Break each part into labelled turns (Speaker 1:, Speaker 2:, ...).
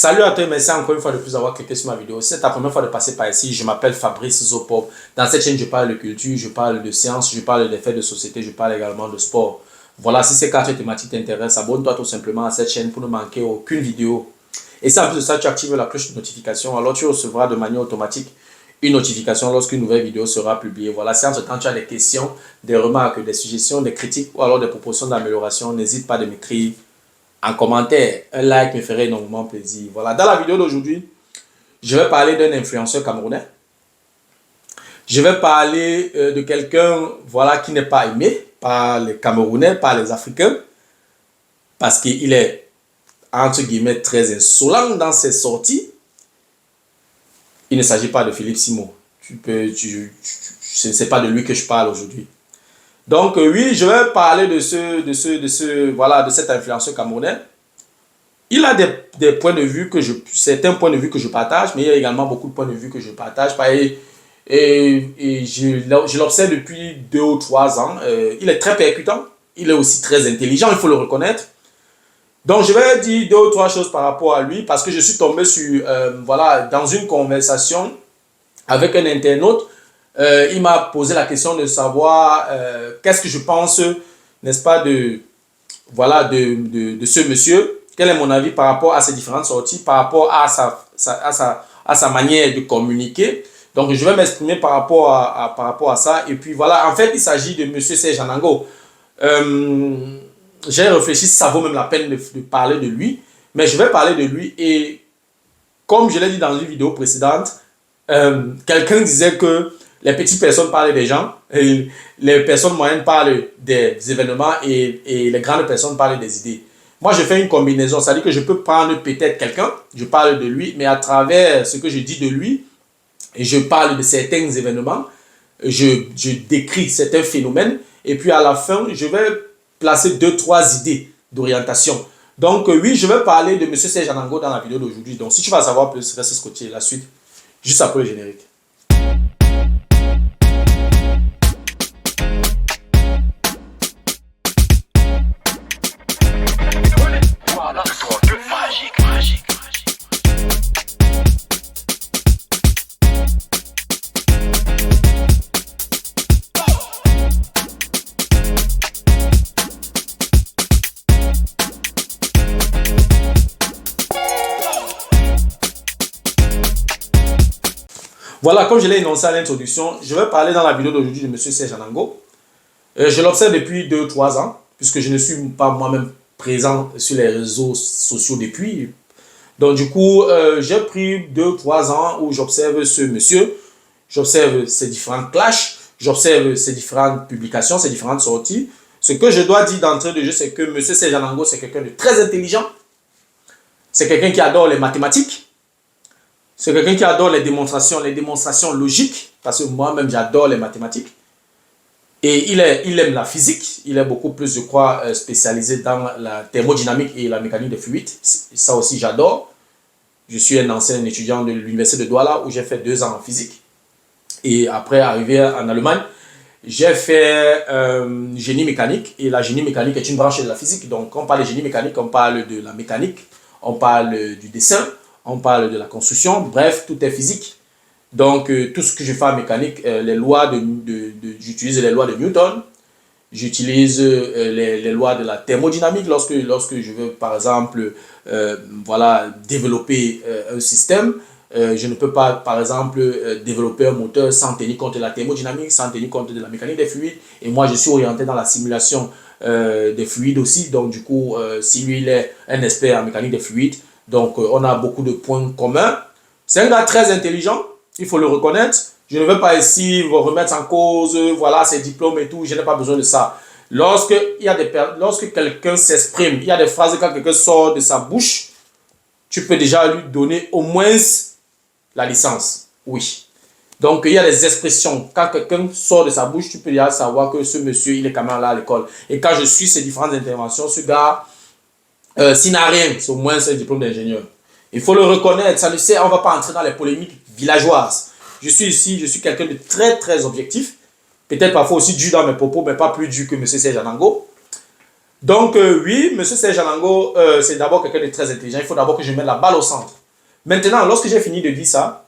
Speaker 1: Salut à toi, merci encore une fois de plus avoir cliqué sur ma vidéo. Si c'est ta première fois de passer par ici, je m'appelle Fabrice Zopop. Dans cette chaîne, je parle de culture, je parle de science, je parle des faits de société, je parle également de sport. Voilà, si ces quatre thématiques t'intéressent, abonne-toi tout simplement à cette chaîne pour ne manquer aucune vidéo. Et si en plus de ça, tu actives la cloche de notification, alors tu recevras de manière automatique une notification lorsqu'une nouvelle vidéo sera publiée. Voilà, si entre temps tu as des questions, des remarques, des suggestions, des critiques ou alors des propositions d'amélioration, n'hésite pas de m'écrire en commentaire. Un like me ferait énormément plaisir. Voilà, dans la vidéo d'aujourd'hui, je vais parler d'un influenceur camerounais. Je vais parler de quelqu'un voilà, qui n'est pas aimé par les Camerounais, par les Africains, parce qu'il est, entre guillemets, très insolent dans ses sorties. Il ne s'agit pas de Philippe Simon. Ce n'est pas de lui que je parle aujourd'hui. Donc oui, je vais parler de cet influenceur camerounais. Il a des points de vue certains points de vue que je partage, mais il y a également beaucoup de points de vue que je partage pas. Et je l'observe depuis 2 ou 3 ans. Il est très percutant, il est aussi très intelligent, il faut le reconnaître. Donc je vais dire 2 ou 3 choses par rapport à lui, parce que je suis tombé sur, dans une conversation avec un internaute. Il m'a posé la question de savoir qu'est-ce que je pense, n'est-ce pas, de ce monsieur. Quel est mon avis par rapport à ses différentes sorties, par rapport à sa manière de communiquer. Donc, je vais m'exprimer par rapport à ça. Et puis, voilà, en fait, il s'agit de M. Serge Anango. J'ai réfléchi si ça vaut même la peine de parler de lui. Mais je vais parler de lui. Et comme je l'ai dit dans une vidéo précédente, quelqu'un disait que les petites personnes parlent des gens, et les personnes moyennes parlent des événements et les grandes personnes parlent des idées. Moi, je fais une combinaison, c'est-à-dire que je peux prendre peut-être quelqu'un, je parle de lui, mais à travers ce que je dis de lui, et je parle de certains événements, je décris certains phénomènes, et puis à la fin, je vais placer 2-3 idées d'orientation. Donc oui, je vais parler de M. Serge Anango dans la vidéo d'aujourd'hui. Donc si tu vas savoir plus, reste scotché la suite, juste après le générique. Voilà, comme je l'ai énoncé à l'introduction, je vais parler dans la vidéo d'aujourd'hui de M. Serge Anango. Je l'observe depuis 2 ou 3 ans, puisque je ne suis pas moi-même présent sur les réseaux sociaux depuis. Donc du coup, j'ai pris 2 ou 3 ans où j'observe ce monsieur, j'observe ses différents clashs, j'observe ses différentes publications, ses différentes sorties. Ce que je dois dire d'entrée de jeu, c'est que M. Serge Anango, c'est quelqu'un de très intelligent. C'est quelqu'un qui adore les mathématiques. C'est quelqu'un qui adore les démonstrations logiques, parce que moi-même j'adore les mathématiques. Et il aime la physique, il est beaucoup plus, je crois, spécialisé dans la thermodynamique et la mécanique des fluides. Ça aussi j'adore. Je suis un ancien étudiant de l'université de Douala où j'ai fait 2 ans en physique. Et après, arrivé en Allemagne, j'ai fait génie mécanique. Et la génie mécanique est une branche de la physique. Donc quand on parle de génie mécanique, on parle de la mécanique, on parle du dessin, on parle de la construction, bref, tout est physique. Donc, tout ce que je fais en mécanique, j'utilise les lois de Newton, j'utilise les lois de la thermodynamique lorsque je veux, par exemple, développer un système. Je ne peux pas, par exemple, développer un moteur sans tenir compte de la thermodynamique, sans tenir compte de la mécanique des fluides. Et moi, je suis orienté dans la simulation des fluides aussi. Donc, du coup, si lui, il est un expert en mécanique des fluides, donc, on a beaucoup de points communs. C'est un gars très intelligent, il faut le reconnaître. Je ne veux pas ici vous remettre en cause, voilà, ses diplômes et tout. Je n'ai pas besoin de ça. Lorsque quelqu'un s'exprime, il y a des phrases, quand quelqu'un sort de sa bouche, tu peux déjà lui donner au moins la licence. Oui. Donc, il y a des expressions. Quand quelqu'un sort de sa bouche, tu peux déjà savoir que ce monsieur, il est quand même là à l'école. Et quand je suis ces différentes interventions, ce gars... s'il n'a rien, c'est au moins un diplôme d'ingénieur. Il faut le reconnaître, ça ne sert, on ne va pas entrer dans les polémiques villageoises. Je suis ici, je suis quelqu'un de très objectif. Peut-être parfois aussi dur dans mes propos, mais pas plus dur que M. Serge Anango. Donc, oui, M. Serge Anango, c'est d'abord quelqu'un de très intelligent. Il faut d'abord que je mette la balle au centre. Maintenant, lorsque j'ai fini de dire ça,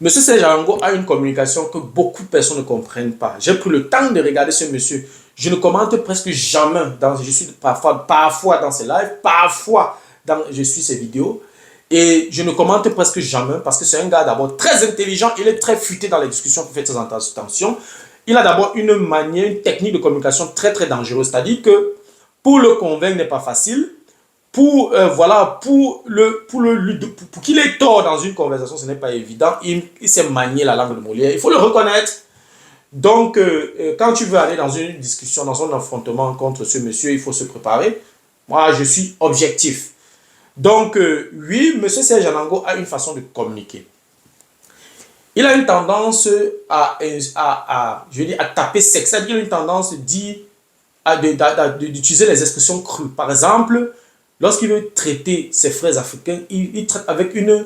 Speaker 1: M. Serge Anango a une communication que beaucoup de personnes ne comprennent pas. J'ai pris le temps de regarder ce monsieur. Je ne commente presque jamais. Je suis parfois dans ses lives, parfois je suis ses vidéos. Et je ne commente presque jamais parce que c'est un gars d'abord très intelligent. Il est très futé dans les discussions qui fait très attention. Il a d'abord une manière, une technique de communication très très dangereuse. C'est-à-dire que pour le convaincre n'est pas facile. Pour qu'il ait tort dans une conversation, ce n'est pas évident. Il sait manier la langue de Molière. Il faut le reconnaître. Donc, quand tu veux aller dans une discussion, dans un affrontement contre ce monsieur, il faut se préparer. Moi, je suis objectif. Donc, oui, M. Serge Anango a une façon de communiquer. Il a une tendance à taper sec. C'est-à-dire qu'il a une tendance d'utiliser les expressions crues. Par exemple, lorsqu'il veut traiter ses frères africains, il traite avec une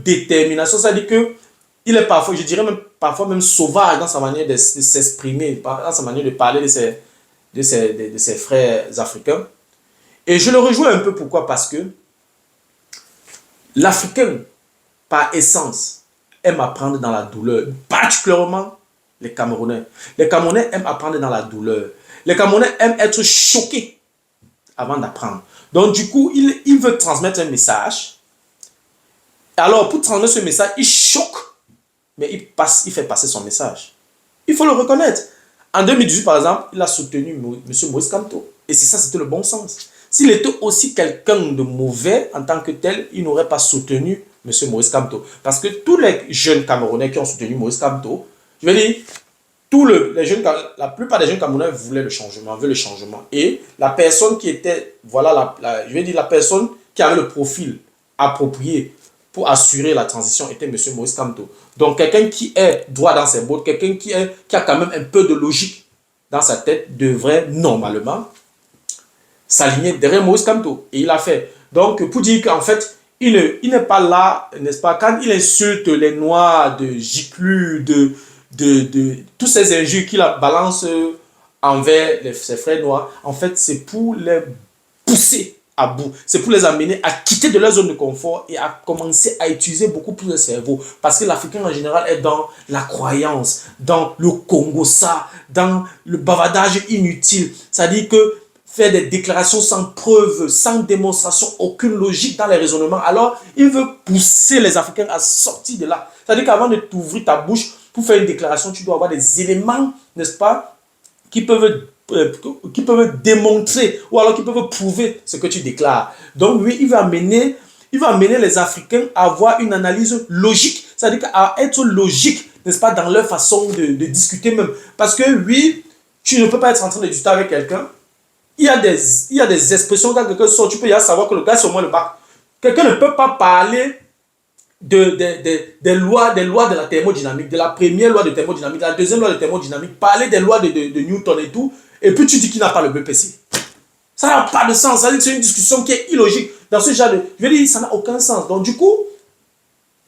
Speaker 1: détermination. C'est-à-dire que il est parfois, je dirais même parfois même sauvage dans sa manière de s'exprimer, dans sa manière de parler de ses frères africains. Et je le rejoins un peu, pourquoi? Parce que l'Africain, par essence, aime apprendre dans la douleur, particulièrement les Camerounais. Les Camerounais aiment apprendre dans la douleur. Les Camerounais aiment être choqués avant d'apprendre. Donc, du coup, il veut transmettre un message. Alors, pour transmettre ce message, il choque, mais il fait passer son message. Il faut le reconnaître. En 2018, par exemple, il a soutenu M. Moïse Kamto. Et c'est ça, c'était le bon sens. S'il était aussi quelqu'un de mauvais en tant que tel, il n'aurait pas soutenu M. Moïse Kamto. Parce que tous les jeunes Camerounais qui ont soutenu Moïse Kamto, je veux dire, la plupart des jeunes Camerounais veulent le changement. Et la personne qui était, voilà, je veux dire, la personne qui avait le profil approprié pour assurer la transition était M. Moïse Kamto. Donc, quelqu'un qui est droit dans ses bottes, quelqu'un qui a quand même un peu de logique dans sa tête, devrait normalement s'aligner derrière Moïse Kamto. Et il a fait. Donc, pour dire qu'en fait, il n'est pas là, n'est-ce pas, quand il insulte les Noirs de giclus, de tous ces injures qu'il balance envers ses frères noirs, en fait, c'est pour les pousser à bout. C'est pour les amener à quitter de leur zone de confort et à commencer à utiliser beaucoup plus le cerveau. Parce que l'Africain en général est dans la croyance, dans le Congo, ça, dans le bavardage inutile. C'est-à-dire que faire des déclarations sans preuve, sans démonstration, aucune logique dans les raisonnements. Alors, il veut pousser les Africains à sortir de là. C'est-à-dire qu'avant de t'ouvrir ta bouche pour faire une déclaration, tu dois avoir des éléments, n'est-ce pas, qui peuvent démontrer ou alors qui peuvent prouver ce que tu déclares. Donc, oui, il va amener les Africains à avoir une analyse logique, c'est-à-dire à être logique, n'est-ce pas, dans leur façon de discuter même. Parce que, oui, tu ne peux pas être en train de discuter avec quelqu'un. Il y a des expressions quand quelqu'un sort, tu peux y savoir que le gars c'est au moins le bac. Quelqu'un ne peut pas parler des lois de la thermodynamique, de la première loi de thermodynamique, de la deuxième loi de thermodynamique, parler des lois de Newton et tout, et puis tu dis qu'il n'a pas le BPC. Ça n'a pas de sens. C'est une discussion qui est illogique. Dans ce genre de... Je veux dire, ça n'a aucun sens. Donc, du coup,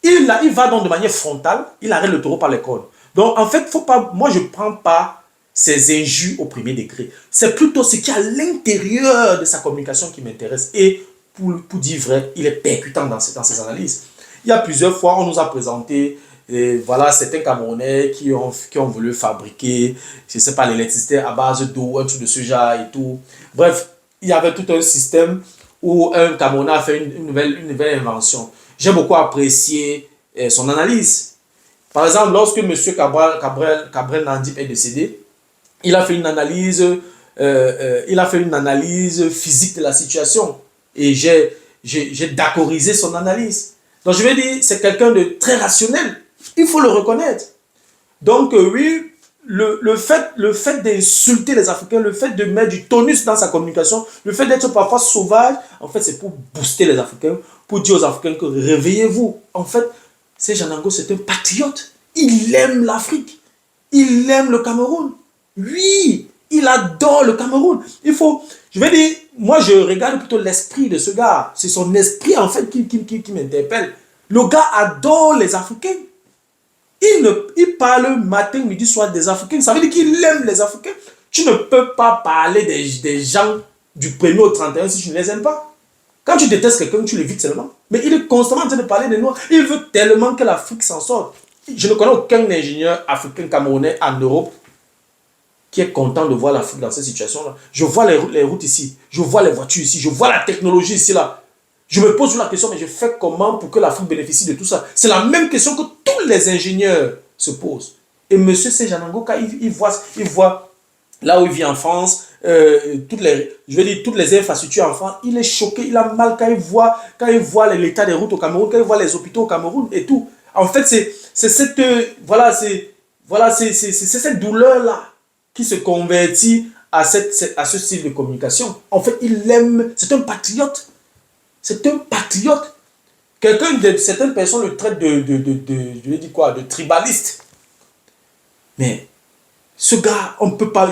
Speaker 1: il va donc de manière frontale, il arrête le taureau par les cornes. Donc, en fait, faut pas, moi, je ne prends pas ces injures au premier degré. C'est plutôt ce qui est à l'intérieur de sa communication qui m'intéresse. Et pour dire vrai, il est percutant dans ses analyses. Il y a plusieurs fois, on nous a présenté voilà, certains Camerounais qui ont voulu fabriquer, je ne sais pas, l'électricité à base d'eau, un truc de ce genre et tout. Bref, il y avait tout un système où un Camerounais a fait une nouvelle invention. J'ai beaucoup apprécié son analyse. Par exemple, lorsque M. Cabrel Nandip est décédé, il a fait une analyse physique de la situation. Et j'ai d'accordiser son analyse. Donc je vais dire, c'est quelqu'un de très rationnel. Il faut le reconnaître. Donc oui, le fait d'insulter les Africains, le fait de mettre du tonus dans sa communication, le fait d'être parfois sauvage, en fait c'est pour booster les Africains, pour dire aux Africains que réveillez-vous. En fait, Serge Anango c'est un patriote. Il aime l'Afrique. Il aime le Cameroun. Oui, il adore le Cameroun. Je vais dire, moi je regarde plutôt l'esprit de ce gars. C'est son esprit en fait qui m'interpelle. Le gars adore les Africains. Il parle matin, midi, soir des Africains. Ça veut dire qu'il aime les Africains. Tu ne peux pas parler des gens du 1er au 31 si tu ne les aimes pas. Quand tu détestes quelqu'un, tu l'évites seulement. Mais il est constamment en train de parler des Noirs. Il veut tellement que l'Afrique s'en sorte. Je ne connais aucun ingénieur africain camerounais en Europe qui est content de voir l'Afrique dans cette situation-là. Je vois les routes ici. Je vois les voitures ici. Je vois la technologie ici, là. Je me pose la question, mais je fais comment pour que l'Afrique bénéficie de tout ça? C'est la même question que tous les ingénieurs se posent. Et M. Serge Anango, quand il voit là où il vit en France, toutes les infrastructures en France, il est choqué, il a mal quand il voit l'état des routes au Cameroun, quand il voit les hôpitaux au Cameroun et tout. En fait, c'est cette douleur-là qui se convertit à ce style de communication. En fait, il aime, c'est un patriote. C'est un patriote. Certaines personnes le traitent je vais dire quoi, de tribaliste. Mais ce gars,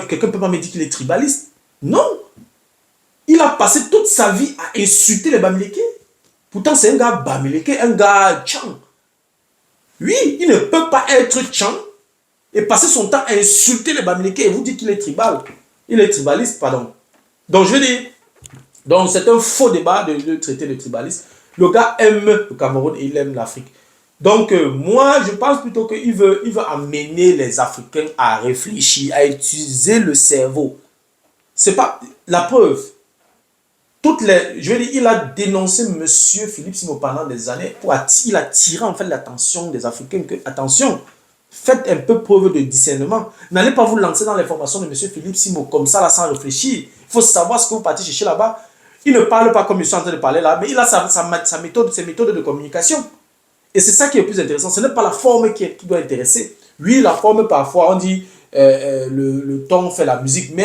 Speaker 1: quelqu'un ne peut pas me dire qu'il est tribaliste. Non. Il a passé toute sa vie à insulter les Bamileke. Pourtant, c'est un gars Bamileke, un gars Tchang. Oui, il ne peut pas être Tchang et passer son temps à insulter les Bamileke et vous dire qu'il est tribal. Il est tribaliste, pardon. Donc, je veux dire, donc c'est un faux débat de traiter de tribaliste. Le gars aime le Cameroun et il aime l'Afrique. Donc, moi, je pense plutôt qu'il veut amener les Africains à réfléchir, à utiliser le cerveau. C'est pas la preuve. Je veux dire, il a dénoncé M. Philippe Simo pendant des années. Il a tiré en fait l'attention des Africains que, attention, faites un peu preuve de discernement. N'allez pas vous lancer dans l'information de M. Philippe Simo comme ça, là, sans réfléchir. Il faut savoir ce que vous partez chercher là-bas. Il ne parle pas comme je suis en train de parler là, mais il a ses méthodes de communication. Et c'est ça qui est le plus intéressant. Ce n'est pas la forme qui doit intéresser. Oui, la forme, parfois, on dit le ton fait la musique, mais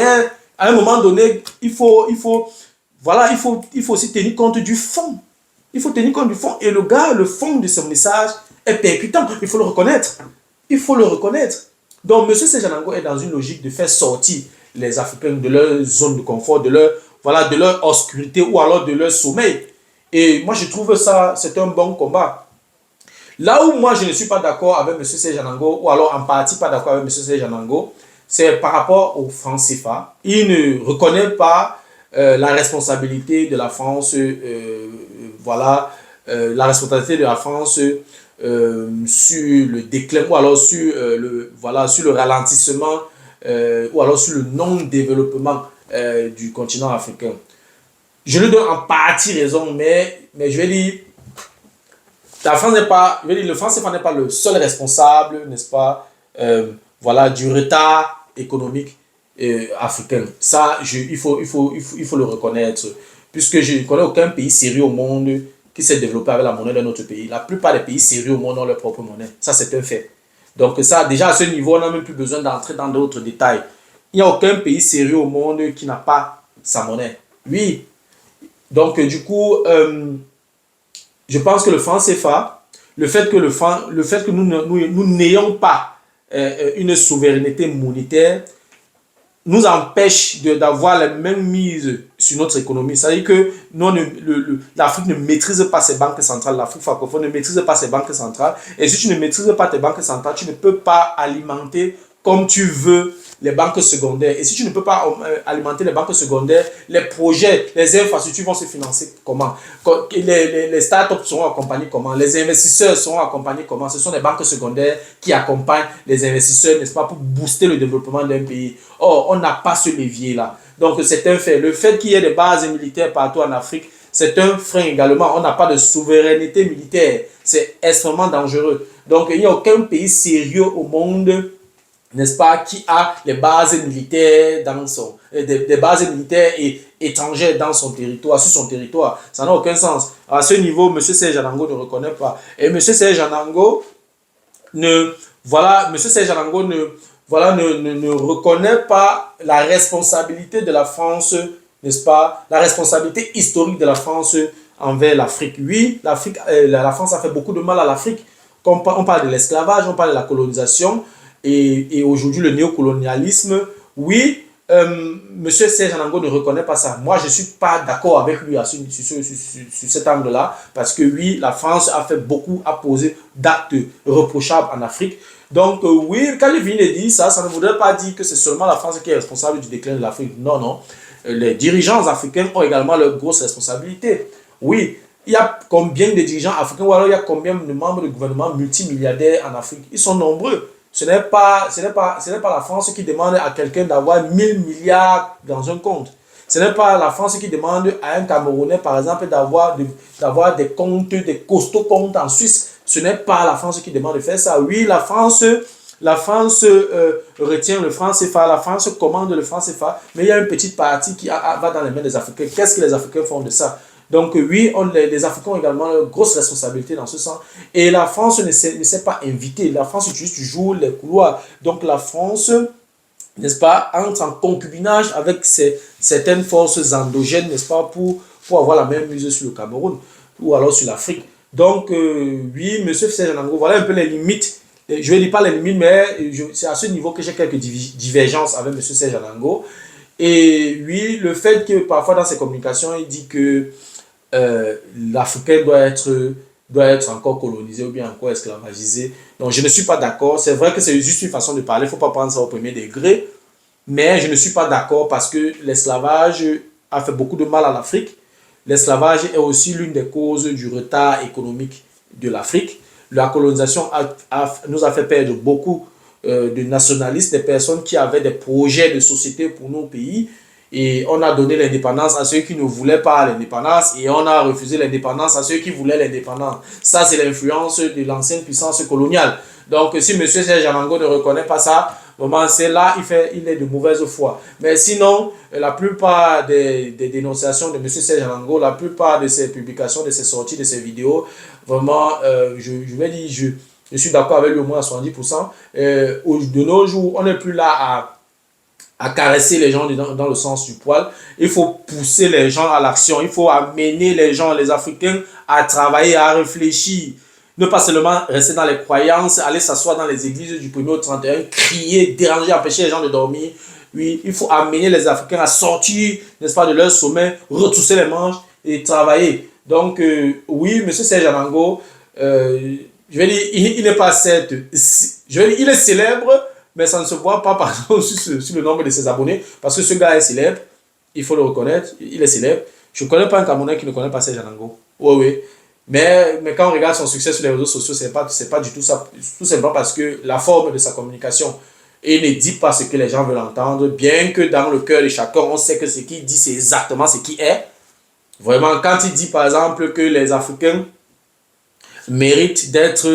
Speaker 1: à un moment donné, il faut aussi tenir compte du fond. Il faut tenir compte du fond. Et le gars, le fond de son message est percutant. Il faut le reconnaître. Il faut le reconnaître. Donc, M. Serge Anango est dans une logique de faire sortir les Africains de leur zone de confort, de leur obscurité ou alors de leur sommeil. Et moi, je trouve ça, c'est un bon combat. Là où moi, je ne suis pas d'accord avec M. Serge Anango, ou alors en partie pas d'accord avec M. Serge Anango, c'est par rapport au franc CFA. Il ne reconnaît pas la responsabilité de la France, la responsabilité de la France sur le déclin, ou alors sur le ralentissement, ou alors sur le non-développement du continent africain. Je lui donne en partie raison, mais je vais dire, la France le franc CFA n'est pas le seul responsable, n'est-ce pas, du retard économique africain. Ça, il faut le reconnaître, puisque je ne connais aucun pays sérieux au monde qui s'est développé avec la monnaie de notre pays. La plupart des pays sérieux au monde ont leur propre monnaie. Ça, c'est un fait. Donc ça, déjà à ce niveau, on n'a même plus besoin d'entrer dans d'autres détails. Il n'y a aucun pays sérieux au monde qui n'a pas sa monnaie. Oui. Donc du coup, je pense que le franc CFA, le fait que nous n'ayons pas une souveraineté monétaire, nous empêche d'avoir la même mise sur notre économie. C'est-à-dire que l'Afrique ne maîtrise pas ses banques centrales, l'Afrique francophone ne maîtrise pas ses banques centrales. Et si tu ne maîtrises pas tes banques centrales, tu ne peux pas alimenter comme tu veux les banques secondaires. Et si tu ne peux pas alimenter les banques secondaires, les projets, les infrastructures vont se financer comment? Les startups seront accompagnés comment? Les investisseurs seront accompagnés comment? Ce sont les banques secondaires qui accompagnent les investisseurs, n'est-ce pas, pour booster le développement d'un pays. Or, on n'a pas ce levier-là. Donc, c'est un fait. Le fait qu'il y ait des bases militaires partout en Afrique, c'est un frein également. On n'a pas de souveraineté militaire. C'est extrêmement dangereux. Donc, il n'y a aucun pays sérieux au monde, n'est-ce pas, qui a les bases militaires des bases militaires et étrangères dans son territoire, sur son territoire. Ça n'a aucun sens. À ce niveau, M. Serge Anango ne reconnaît pas. Et M. Serge Anango ne reconnaît pas la responsabilité de la France, n'est-ce pas, la responsabilité historique de la France envers l'Afrique. Oui, la France a fait beaucoup de mal à l'Afrique. On parle de l'esclavage, on parle de la colonisation, et aujourd'hui le néocolonialisme. Oui, M. Serge Anango ne reconnaît pas ça. Moi, je ne suis pas d'accord avec lui sur cet angle-là, parce que oui, la France a posé d'actes reprochables en Afrique. Donc, oui, quand je viens de dire ça, ça ne voudrait pas dire que c'est seulement la France qui est responsable du déclin de l'Afrique. Non, non. Les dirigeants africains ont également leurs grosses responsabilités. Oui, il y a combien de dirigeants africains ou alors il y a combien de membres de gouvernement multimilliardaires en Afrique? Ils sont nombreux. Ce n'est pas la France qui demande à quelqu'un d'avoir 1 000 milliards dans un compte. Ce n'est pas la France qui demande à un Camerounais, par exemple, d'avoir des comptes, des costauds comptes en Suisse. Ce n'est pas la France qui demande de faire ça. Oui, la France retient le franc CFA, la France commande le franc CFA, mais il y a une petite partie qui va dans les mains des Africains. Qu'est-ce que les Africains font de ça? Donc oui, les Africains ont également une grosse responsabilité dans ce sens. Et la France ne s'est pas invitée. La France utilise toujours les couloirs. Donc la France, n'est-ce pas, entre en concubinage avec certaines forces endogènes, n'est-ce pas, pour avoir la même mise sur le Cameroun ou alors sur l'Afrique. Donc oui, M. Serge Anango, voilà un peu les limites. Je ne dis pas les limites, mais c'est à ce niveau que j'ai quelques divergences avec M. Serge Anango. Et oui, le fait que parfois dans ses communications, il dit que l'Africain doit être encore colonisé ou bien encore esclavagisé. Donc je ne suis pas d'accord. C'est vrai que c'est juste une façon de parler, il ne faut pas prendre ça au premier degré. Mais je ne suis pas d'accord parce que l'esclavage a fait beaucoup de mal à l'Afrique. L'esclavage est aussi l'une des causes du retard économique de l'Afrique. La colonisation nous a fait perdre beaucoup de nationalistes, des personnes qui avaient des projets de société pour nos pays. Et on a donné l'indépendance à ceux qui ne voulaient pas l'indépendance et on a refusé l'indépendance à ceux qui voulaient l'indépendance. Ça, c'est l'influence de l'ancienne puissance coloniale. Donc, si M. Serge Anango ne reconnaît pas ça, vraiment, c'est là il est de mauvaise foi. Mais sinon, la plupart des dénonciations de M. Serge Anango, la plupart de ses publications, de ses sorties, de ses vidéos, vraiment, je vais dire, je suis d'accord avec lui au moins à 70%. De nos jours, on n'est plus là à caresser les gens dans le sens du poil. Il faut pousser les gens à l'action. Il faut amener les gens, les Africains, à travailler, à réfléchir. Ne pas seulement rester dans les croyances, aller s'asseoir dans les églises du 1er au 31, crier, déranger, empêcher les gens de dormir. Oui, il faut amener les Africains à sortir, n'est-ce pas, de leur sommeil, retrousser les manches et travailler. Donc, oui, M. Serge Anango, je vais dire, il n'est pas certes, je vais dire, il est célèbre, mais ça ne se voit pas par exemple sur le nombre de ses abonnés, parce que ce gars est célèbre, il faut le reconnaître, il est célèbre. Je ne connais pas un Camerounais qui ne connaît pas Serge Anango. Oui, oui. Mais quand on regarde son succès sur les réseaux sociaux, c'est pas du tout ça. Tout simplement parce que la forme de sa communication, il ne dit pas ce que les gens veulent entendre, bien que dans le cœur de chacun, on sait que ce qu'il dit, c'est exactement ce qui est. Vraiment, quand il dit par exemple que les Africains méritent d'être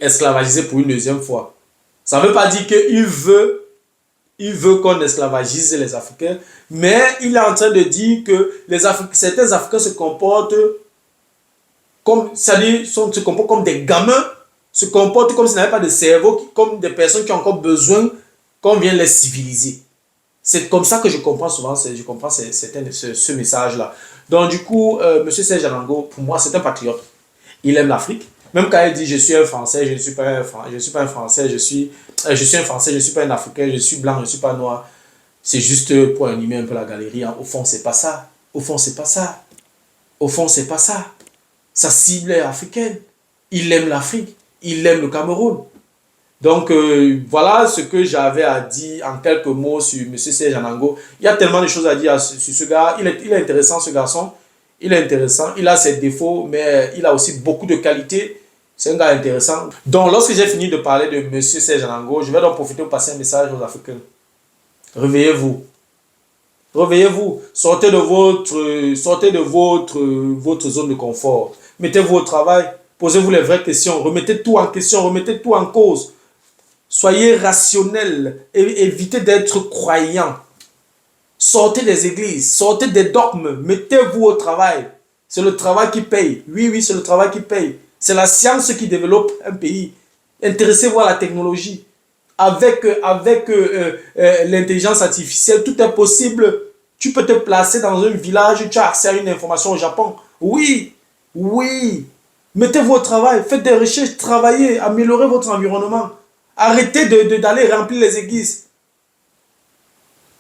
Speaker 1: esclavagisés pour une deuxième fois, ça ne veut pas dire qu'il veut qu'on esclavagise les Africains, mais il est en train de dire que certains Africains se comportent se comportent comme des gamins, se comportent comme s'ils n'avaient pas de cerveau, comme des personnes qui ont encore besoin qu'on vienne les civiliser. C'est comme ça que je comprends souvent, ce message-là. Donc du coup, M. Serge Anango, pour moi, c'est un patriote. Il aime l'Afrique. Même quand il dit je suis un Français, je ne suis pas un Français, je suis un Français, je ne suis pas un Africain, je suis blanc, je ne suis pas noir. C'est juste pour animer un peu la galerie. Au fond, c'est pas ça. Au fond, c'est pas ça. Au fond, c'est pas ça. Sa cible est africaine. Il aime l'Afrique. Il aime le Cameroun. Donc, voilà ce que j'avais à dire en quelques mots sur M. Serge Anango. Il y a tellement de choses à dire sur ce gars. Il est intéressant, ce garçon. Il est intéressant. Il a ses défauts, mais il a aussi beaucoup de qualités. C'est un gars intéressant. Donc, lorsque j'ai fini de parler de M. Serge Anango, je vais donc profiter pour passer un message aux Africains. Réveillez-vous. Réveillez-vous. Sortez de votre zone de confort. Mettez-vous au travail. Posez-vous les vraies questions. Remettez tout en question. Remettez tout en cause. Soyez rationnel. Et évitez d'être croyant. Sortez des églises. Sortez des dogmes. Mettez-vous au travail. C'est le travail qui paye. Oui, oui, c'est le travail qui paye. C'est la science qui développe un pays. Intéressez-vous à la technologie. Avec l'intelligence artificielle, tout est possible. Tu peux te placer dans un village, tu as accès à une information au Japon. Oui, oui. Mettez-vous au travail, faites des recherches, travaillez, améliorez votre environnement. Arrêtez d'aller remplir les églises.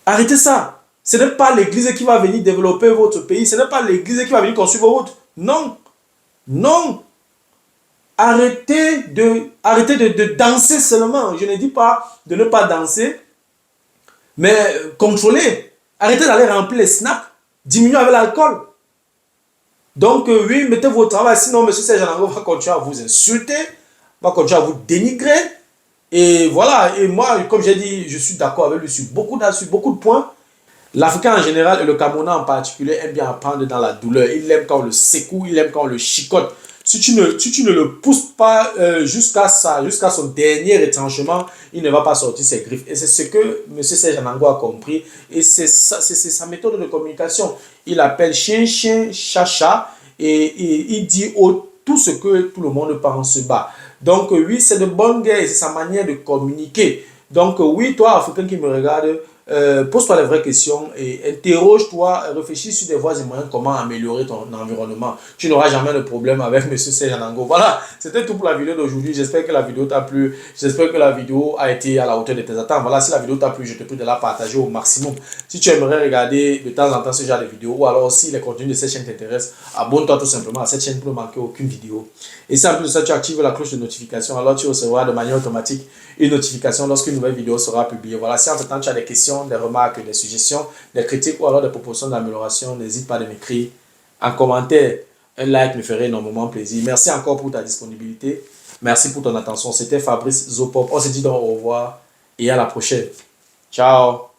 Speaker 1: Arrêtez ça. Ce n'est pas l'église qui va venir développer votre pays. Ce n'est pas l'église qui va venir construire vos routes. Non. Non. arrêtez de danser seulement. Je ne dis pas de ne pas danser, mais contrôlez. Arrêtez d'aller remplir les snaps. Diminuez avec l'alcool. Donc, oui, mettez vos travail. Sinon, M. Serge Anango va continuer à vous insulter, va continuer à vous dénigrer. Et voilà. Et moi, comme j'ai dit, je suis d'accord avec lui sur beaucoup de points. L'Africain en général et le Camerounais en particulier aime bien apprendre dans la douleur. Il aime quand on le secoue, il aime quand on le chicote. Si tu ne le pousses pas jusqu'à son dernier retranchement, il ne va pas sortir ses griffes. Et c'est ce que M. Serge Anango a compris. Et c'est sa méthode de communication. Il appelle chien, chien, chat, chat. Et il dit tout ce que tout le monde pense bas. Donc oui, c'est de bonne guerre et c'est sa manière de communiquer. Donc oui, toi, Africain qui me regarde, pose-toi les vraies questions et interroge-toi, réfléchis sur des voies et moyens comment améliorer ton environnement. Tu n'auras jamais de problème avec M. Serge Anango. Voilà, c'était tout pour la vidéo d'aujourd'hui. J'espère que la vidéo t'a plu. J'espère que la vidéo a été à la hauteur de tes attentes. Voilà, si la vidéo t'a plu, je te prie de la partager au maximum. Si tu aimerais regarder de temps en temps ce genre de vidéos ou alors si les contenus de cette chaîne t'intéressent, abonne-toi tout simplement à cette chaîne pour ne manquer aucune vidéo. Et si en plus de ça, tu actives la cloche de notification, alors tu recevras de manière automatique une notification lorsqu'une nouvelle vidéo sera publiée. Voilà, si en ce temps tu as des questions, des remarques, des suggestions, des critiques ou alors des propositions d'amélioration, n'hésite pas à m'écrire en commentaire. Un like me ferait énormément plaisir. Merci encore pour ta disponibilité. Merci pour ton attention. C'était Fabrice Zopop. On se dit donc au revoir et à la prochaine. Ciao.